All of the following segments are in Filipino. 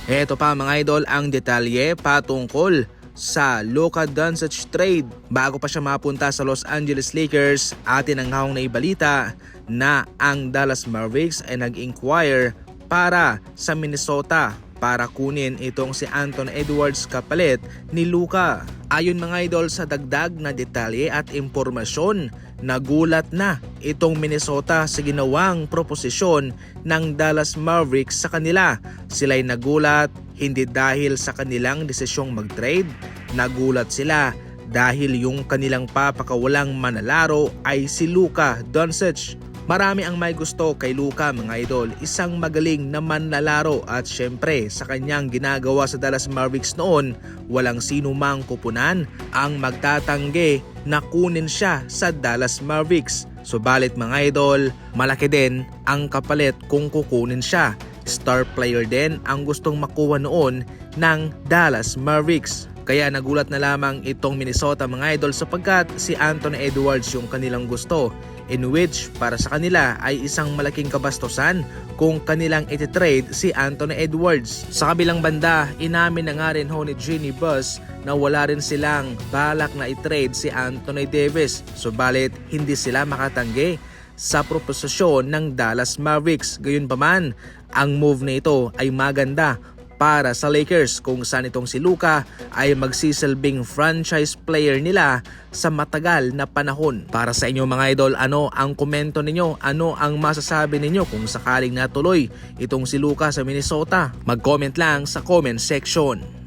Ito pa mga idol ang detalye patungkol sa Luka Doncic trade. Bago pa siya mapunta sa Los Angeles Lakers, atin ang hawang na ibalita na ang Dallas Mavericks ay nag-inquire para sa Minnesota para kunin itong si Anthony Edwards kapalit ni Luka. Ayon mga idol sa dagdag na detalye at impormasyon, nagulat na itong Minnesota sa ginawang proposisyon ng Dallas Mavericks sa kanila. Sila'y nagulat hindi dahil sa kanilang desisyong mag-trade, nagulat sila dahil yung kanilang papakawalang manlalaro ay si Luka Doncic. Marami ang may gusto kay Luka mga idol, isang magaling na manlalaro at syempre sa kanyang ginagawa sa Dallas Mavericks noon, walang sino mang kupunan ang magtatanggi na kunin siya sa Dallas Mavericks. Subalit mga idol, malaki din ang kapalit kung kukunin siya. Star player din ang gustong makuha noon ng Dallas Mavericks. Kaya nagulat na lamang itong Minnesota mga idol sapagkat si Anthony Edwards yung kanilang gusto, in which para sa kanila ay isang malaking kabastusan kung kanilang ititrade si Anthony Edwards. Sa kabilang banda, inamin na nga rin ni Jeanie Buss na wala rin silang balak na itrade si Anthony Davis. Subalit hindi sila makatanggi sa proposisyon ng Dallas Mavericks. Gayunpaman, ang move na ito ay maganda para sa Lakers kung saan itong si Luka ay magsisilbing franchise player nila sa matagal na panahon. Para sa inyo mga idol, ano ang komento ninyo? Ano ang masasabi ninyo kung sakaling natuloy itong si Luka sa Minnesota? Mag-comment lang sa comment section.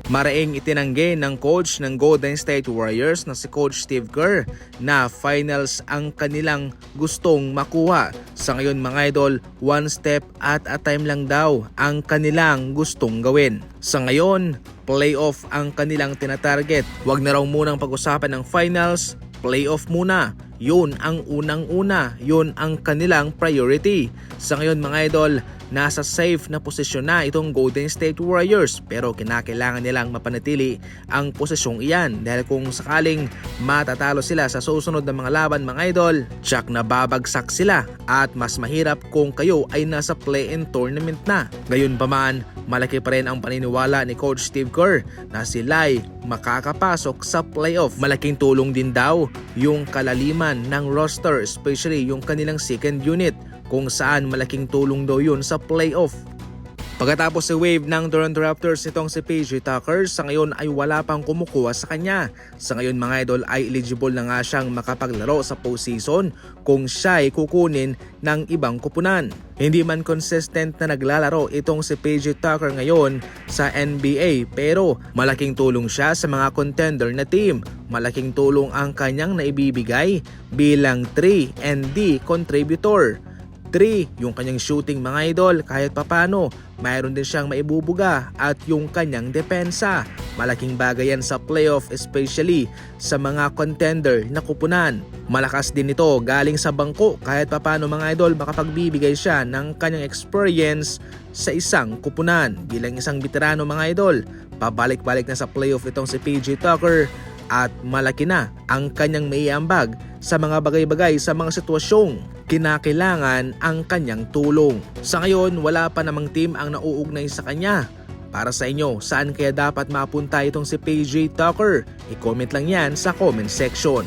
Maraing itinanggi ng coach ng Golden State Warriors na si Coach Steve Kerr na finals ang kanilang gustong makuha. Sa ngayon mga idol, one step at a time lang daw ang kanilang gustong gawin. Sa ngayon, playoff ang kanilang tinatarget. Huwag na raw munang pag-usapan ng finals, playoff muna. Yun ang unang-una, yun ang kanilang priority. Sa ngayon mga idol, nasa safe na posisyon na itong Golden State Warriors pero kinakailangan nilang mapanatili ang posisyong iyan dahil kung sakaling matatalo sila sa susunod na mga laban mga idol, tsak na babagsak sila at mas mahirap kung kayo ay nasa play-in tournament na. Gayunpaman, malaki pa rin ang paniniwala ni Coach Steve Kerr na sila'y makakapasok sa playoff. Malaking tulong din daw yung kalaliman ng roster, especially yung kanilang second unit, kung saan malaking tulong daw yun sa playoff. Pagkatapos si wave ng Toronto Raptors itong si PJ Tucker, sa ngayon ay wala pang kumukuha sa kanya. Sa ngayon mga idol ay eligible na nga siyang makapaglaro sa postseason kung siya ay kukunin ng ibang kupunan. Hindi man consistent na naglalaro itong si PJ Tucker ngayon sa NBA pero malaking tulong siya sa mga contender na team. Malaking tulong ang kanyang naibibigay bilang 3 and D contributor. 3, yung kanyang shooting mga idol kahit papano, mayroon din siyang maibubuga at yung kanyang depensa. Malaking bagay yan sa playoff especially sa mga contender na kupunan. Malakas din ito galing sa bangko kahit papano mga idol makapagbibigay siya ng kanyang experience sa isang kupunan. Bilang isang veterano mga idol, pabalik-balik na sa playoff itong si PJ Tucker at malaki na ang kanyang maiambag sa mga bagay-bagay sa mga sitwasyong kinakailangan ang kanyang tulong. Sa ngayon, wala pa namang team ang nauugnay sa kanya. Para sa inyo, saan kaya dapat mapunta itong si PJ Tucker? I-comment lang yan sa comment section.